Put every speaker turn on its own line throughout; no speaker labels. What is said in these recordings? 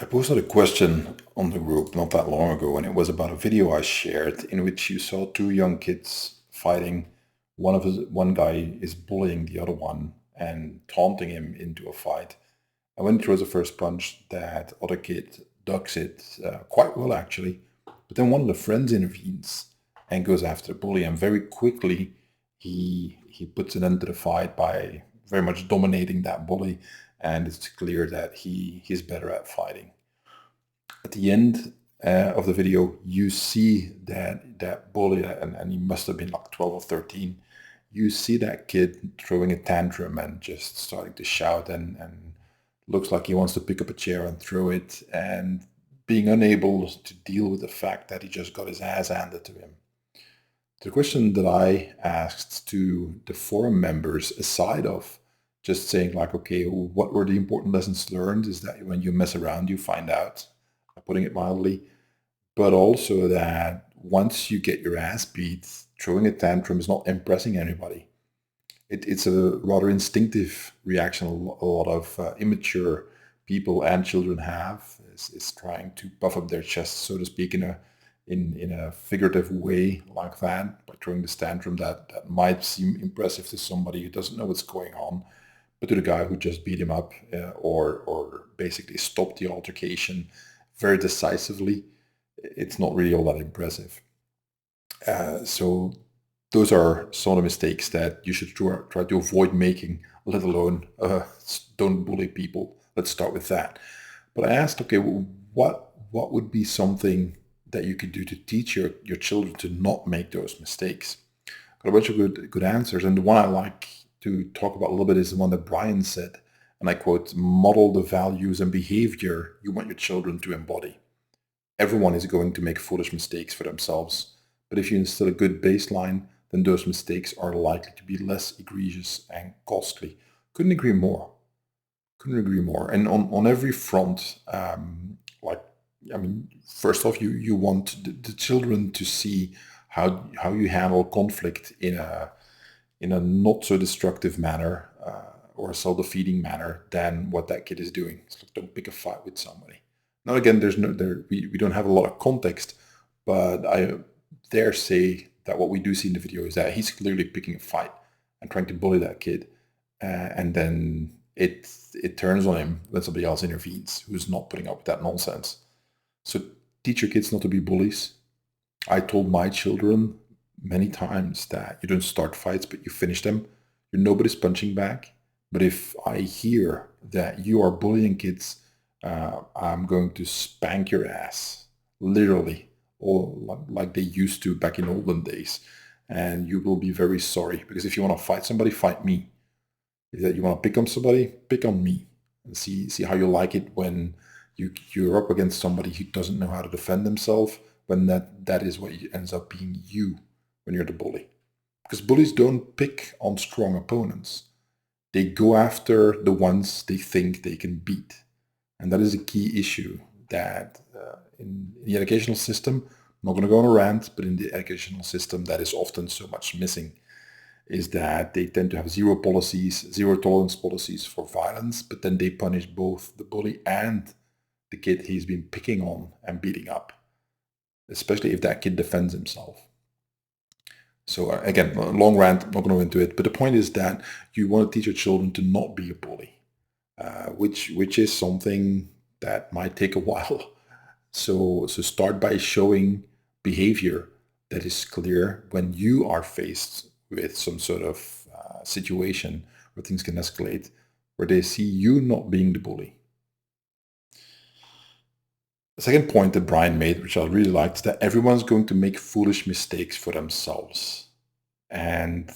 I posted a question on the group not that long ago, and it was about a video I shared in which you saw two young kids fighting. One guy is bullying the other one and taunting him into a fight. And when he throws the first punch, that other kid ducks it quite well, actually. But then one of the friends intervenes and goes after the bully, and very quickly he puts an end to the fight by very much dominating that bully, and it's clear that he's better at fighting. At the end of the video, you see that bully, and he must have been like 12 or 13. You see that kid throwing a tantrum and just starting to shout, and looks like he wants to pick up a chair and throw it, and being unable to deal with the fact that he just got his ass handed to him. The question that I asked to the forum members, aside of just saying like, okay, what were the important lessons learned, is that when you mess around, you find out, putting it mildly, but also that once you get your ass beat, throwing a tantrum is not impressing anybody. It's a rather instinctive reaction a lot of immature people and children have, is trying to puff up their chest, so to speak, in a figurative way like that, by throwing this tantrum that might seem impressive to somebody who doesn't know what's going on, but to the guy who just beat him up or basically stopped the altercation very decisively, it's not really all that impressive. So those are some of the mistakes that you should try to avoid making, let alone don't bully people. Let's start with that. But I asked, okay, what would be something that you could do to teach your children to not make those mistakes? Got a bunch of good answers, and the one I like to talk about a little bit is the one that Brian said, and I quote, "Model the values and behavior you want your children to embody. Everyone is going to make foolish mistakes for themselves, but if you instill a good baseline, then those mistakes are likely to be less egregious and costly." Couldn't agree more. Couldn't agree more. And on every front, like, I mean, first off, you want the children to see how you handle conflict in a not so destructive manner, or a self-defeating manner than what that kid is doing. So don't pick a fight with somebody. Now again, we don't have a lot of context, but I dare say that what we do see in the video is that he's clearly picking a fight and trying to bully that kid, and then it turns on him when somebody else intervenes who's not putting up with that nonsense. So teach your kids not to be bullies. I told my children many times that you don't start fights, but you finish them. You're nobody's punching back. But if I hear that you are bullying kids, I'm going to spank your ass, literally, or like they used to back in olden days. And you will be very sorry, because if you want to fight somebody, fight me. Is that you want to pick on somebody, pick on me, and see how you like it when you're up against somebody who doesn't know how to defend himself, when that is what ends up being you when you're the bully. Because bullies don't pick on strong opponents. They go after the ones they think they can beat. And that is a key issue that in the educational system, I'm not going to go on a rant, but in the educational system that is often so much missing, is that they tend to have zero tolerance policies for violence, but then they punish both the bully and the kid he's been picking on and beating up, especially if that kid defends himself. So again, a long rant, I'm not going to go into it, but the point is that you want to teach your children to not be a bully, which is something that might take a while. So start by showing behavior that is clear when you are faced with some sort of situation where things can escalate, where they see you not being the bully. The second point that Brian made, which I really liked, is that everyone's going to make foolish mistakes for themselves. And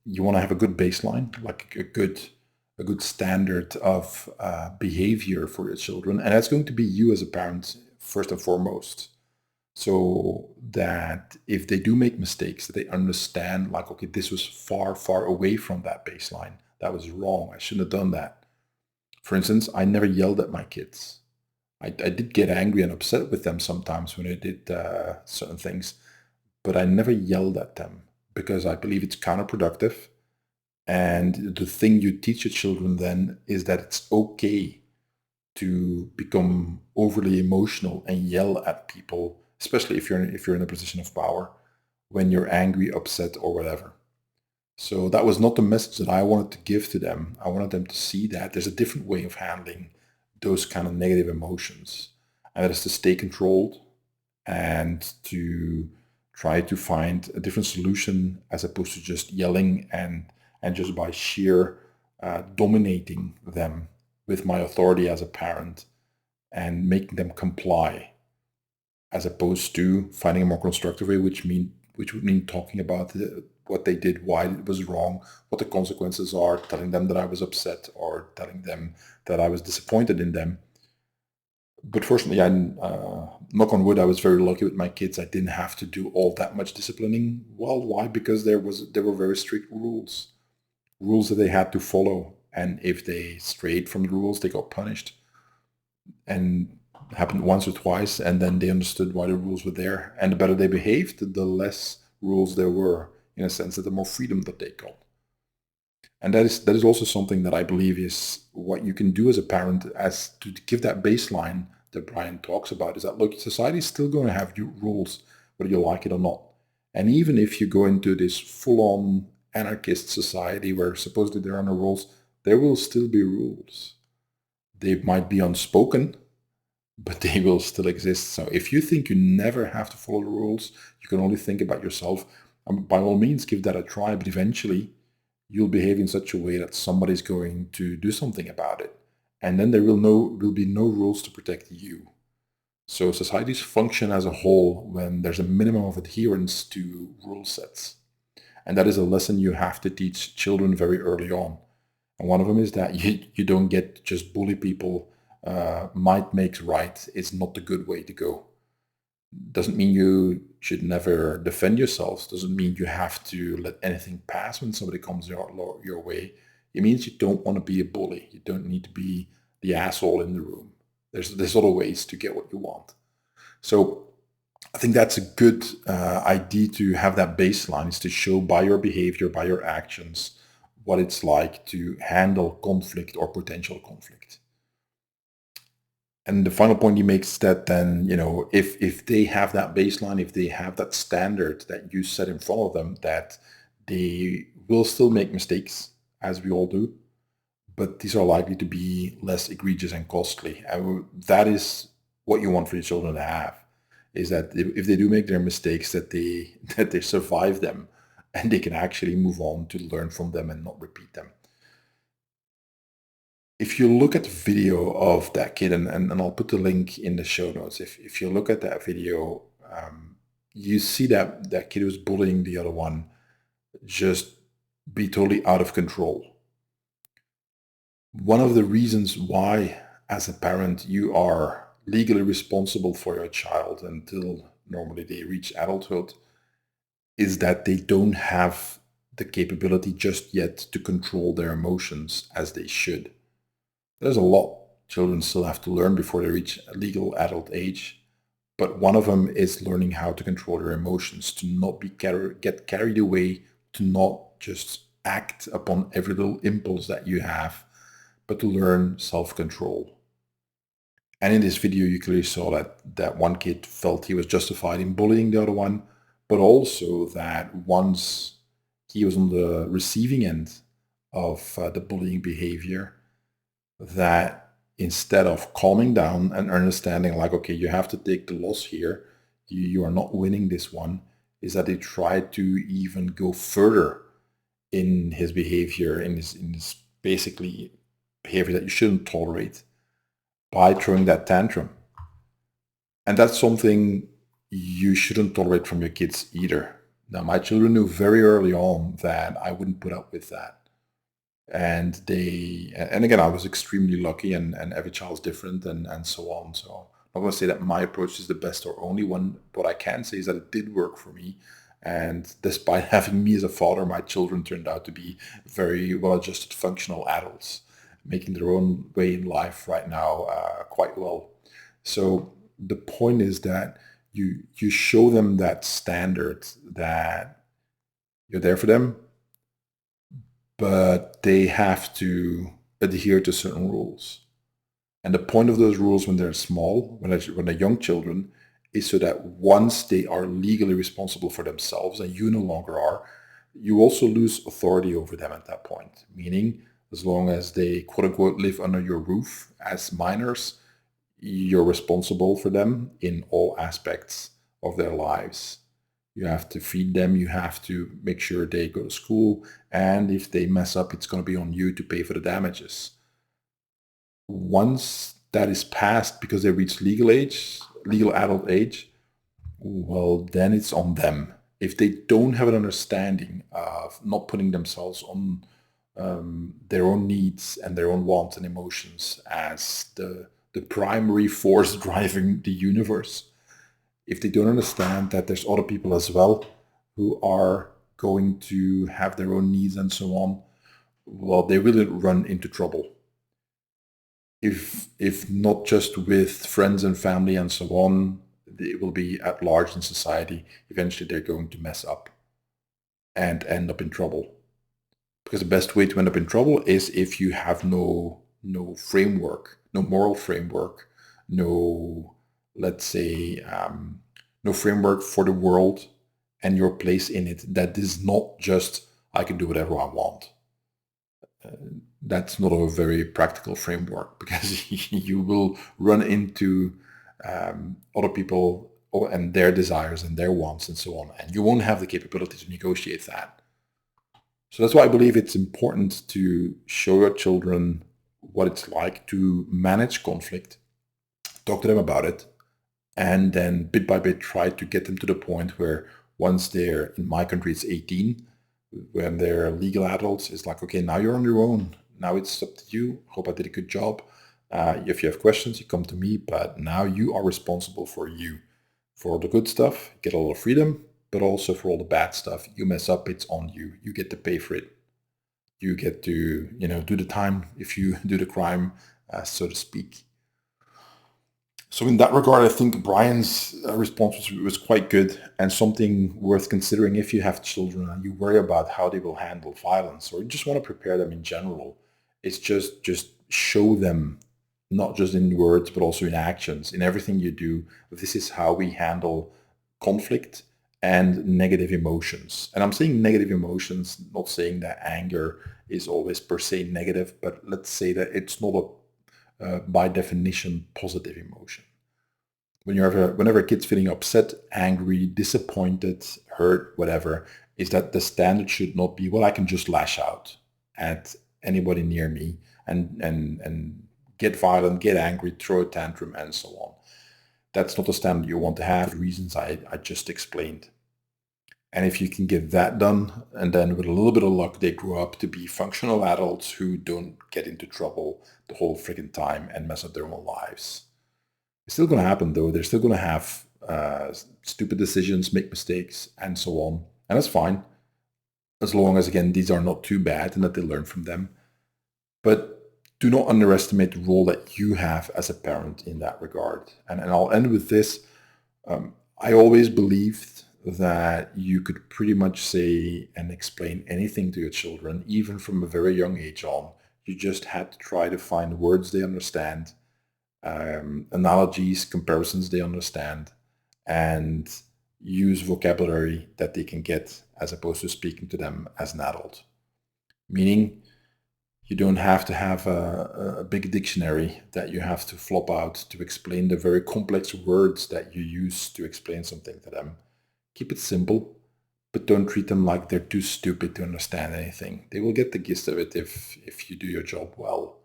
you want to have a good baseline, like a good standard of behavior for your children. And that's going to be you as a parent, first and foremost. So that if they do make mistakes, that they understand, like, okay, this was far, far away from that baseline. That was wrong. I shouldn't have done that. For instance, I never yelled at my kids. I did get angry and upset with them sometimes when I did certain things, but I never yelled at them because I believe it's counterproductive. And the thing you teach your children then is that it's okay to become overly emotional and yell at people, especially if you're in a position of power, when you're angry, upset, or whatever. So that was not the message that I wanted to give to them. I wanted them to see that there's a different way of handling those kind of negative emotions, and that is to stay controlled and to try to find a different solution as opposed to just yelling and just by sheer dominating them with my authority as a parent and making them comply, as opposed to finding a more constructive way, which would mean talking about what they did, why it was wrong, what the consequences are, telling them that I was upset or telling them that I was disappointed in them. But fortunately, I knock on wood, I was very lucky with my kids. I didn't have to do all that much disciplining. Well, why? Because there were very strict rules that they had to follow, and if they strayed from the rules, they got punished. And it happened once or twice, and then they understood why the rules were there. And the better they behaved, the less rules there were, in a sense that the more freedom that they got. And that is also something that I believe is what you can do as a parent, as to give that baseline that Brian talks about, is that, look, society is still going to have rules, whether you like it or not. And even if you go into this full-on anarchist society where supposedly there are no rules, there will still be rules. They might be unspoken, but they will still exist. So if you think you never have to follow the rules, you can only think about yourself, by all means, give that a try. But eventually, you'll behave in such a way that somebody's going to do something about it. And then there will be no rules to protect you. So societies function as a whole when there's a minimum of adherence to rule sets. And that is a lesson you have to teach children very early on. And one of them is that you don't get to just bully people. Might makes right is not the good way to go. Doesn't mean you should never defend yourselves. Doesn't mean you have to let anything pass when somebody comes your way. It means you don't want to be a bully. You don't need to be the asshole in the room. There's other ways to get what you want. So I think that's a good idea to have that baseline, is to show by your behavior, by your actions, what it's like to handle conflict or potential conflict. And the final point he makes is that then, if they have that baseline, if they have that standard that you set in front of them, that they will still make mistakes, as we all do, but these are likely to be less egregious and costly. And that is what you want for your children to have, is that if they do make their mistakes, that they that they survive them and they can actually move on to learn from them and not repeat them. If you look at the video of that kid, and I'll put the link in the show notes, if you look at that video, you see that kid who's bullying the other one just be totally out of control. One of the reasons why, as a parent, you are legally responsible for your child until normally they reach adulthood is that they don't have the capability just yet to control their emotions as they should. There's a lot children still have to learn before they reach a legal adult age, but one of them is learning how to control their emotions, to not get carried away, to not just act upon every little impulse that you have, but to learn self-control. And in this video, you clearly saw that one kid felt he was justified in bullying the other one, but also that once he was on the receiving end of the bullying behavior, that instead of calming down and understanding, like, okay, you have to take the loss here, you are not winning this one, is that he tried to even go further in his behavior, in his basically behavior that you shouldn't tolerate, by throwing that tantrum. And that's something you shouldn't tolerate from your kids either. Now, my children knew very early on that I wouldn't put up with that. And again, I was extremely lucky, and every child's different, and so on. So I'm not going to say that my approach is the best or only one. What I can say is that it did work for me. And despite having me as a father, my children turned out to be very well-adjusted, functional adults, making their own way in life right now quite well. So the point is that you show them that standard, that you're there for them, but they have to adhere to certain rules. And the point of those rules when they're small, when they're young children, is so that once they are legally responsible for themselves and you no longer are, you also lose authority over them at that point. Meaning, as long as they quote unquote live under your roof as minors, you're responsible for them in all aspects of their lives. You have to feed them, you have to make sure they go to school, and if they mess up, it's going to be on you to pay for the damages. Once that is passed because they reach legal adult age, well, then it's on them. If they don't have an understanding of not putting themselves on their own needs and their own wants and emotions as the primary force driving the universe, if they don't understand that there's other people as well who are going to have their own needs and so on, well, they will run into trouble. If not just with friends and family and so on, it will be at large in society. Eventually, they're going to mess up and end up in trouble. Because the best way to end up in trouble is if you have no framework, no moral framework, no, let's say, no framework for the world and your place in it. That is not just I can do whatever I want. That's not a very practical framework because you will run into other people and their desires and their wants and so on, and you won't have the capability to negotiate that. So that's why I believe it's important to show your children what it's like to manage conflict, talk to them about it, and then bit by bit try to get them to the point where once they're, in my country, it's 18, when they're legal adults, it's like, okay, now you're on your own. Now it's up to you. Hope I did a good job. If you have questions, you come to me, but now you are responsible for you. For the good stuff, get a lot of freedom, but also for all the bad stuff. You mess up, it's on you. You get to pay for it. You get to, do the time if you do the crime, so to speak. So in that regard, I think Brian's response was quite good and something worth considering if you have children and you worry about how they will handle violence or you just want to prepare them in general. It's just show them, not just in words, but also in actions, in everything you do. This is how we handle conflict and negative emotions. And I'm saying negative emotions, not saying that anger is always per se negative, but let's say that it's not a by definition, positive emotion. Whenever a kid's feeling upset, angry, disappointed, hurt, whatever, is that the standard should not be, well, I can just lash out at anybody near me and get violent, get angry, throw a tantrum, and so on. That's not the standard you want to have, for the reasons I just explained. And if you can get that done, and then with a little bit of luck, they grow up to be functional adults who don't get into trouble the whole freaking time and mess up their own lives. It's still going to happen, though. They're still going to have stupid decisions, make mistakes, and so on. And that's fine, as long as, again, these are not too bad and that they learn from them. But do not underestimate the role that you have as a parent in that regard. And I'll end with this. I always believed that you could pretty much say and explain anything to your children, even from a very young age on. You just had to try to find words they understand, analogies, comparisons they understand, and use vocabulary that they can get as opposed to speaking to them as an adult. Meaning, you don't have to have a big dictionary that you have to flop out to explain the very complex words that you use to explain something to them. Keep it simple, but don't treat them like they're too stupid to understand anything. They will get the gist of it if you do your job well.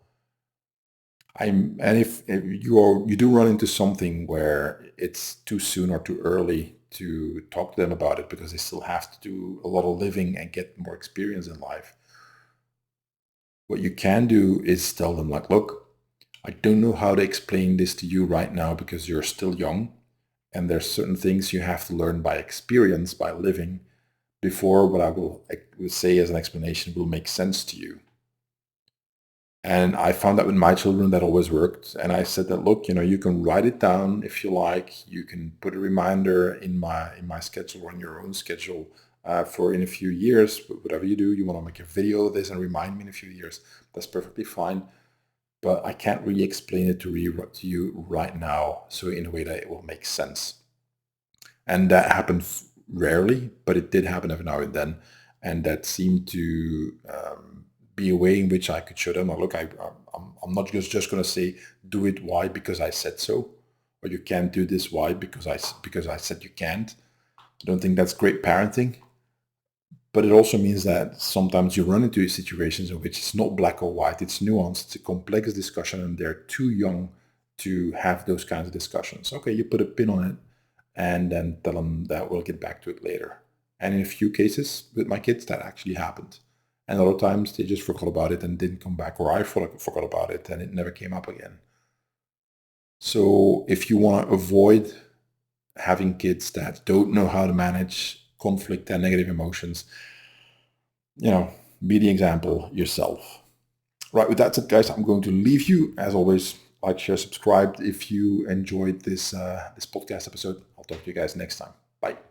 If you do run into something where it's too soon or too early to talk to them about it because they still have to do a lot of living and get more experience in life, what you can do is tell them like, look, I don't know how to explain this to you right now because you're still young and there's certain things you have to learn by experience, by living, before what I will say as an explanation will make sense to you. And I found that with my children that always worked. And I said that, look, you can write it down if you like. You can put a reminder in my schedule or in your own schedule for in a few years. But whatever you do, you want to make a video of this and remind me in a few years. That's perfectly fine. but I can't really explain it to you right now, so in a way that it will make sense. And that happens rarely, but it did happen every now and then, and that seemed to be a way in which I could show them, look, I'm not just going to say do it, why, because I said so, or you can't do this, why, because I said you can't. I don't think that's great parenting. But it also means that sometimes you run into situations in which it's not black or white, it's nuanced, it's a complex discussion, and they're too young to have those kinds of discussions. Okay, you put a pin on it and then tell them that we'll get back to it later. And in a few cases with my kids, that actually happened. And a lot of times they just forgot about it and didn't come back, or I forgot about it and it never came up again. So if you want to avoid having kids that don't know how to manage conflict and negative emotions, be the example yourself. Right, with that said, guys, I'm going to leave you. As always, like, share, subscribe if you enjoyed this podcast episode. I'll talk to you guys next time. Bye.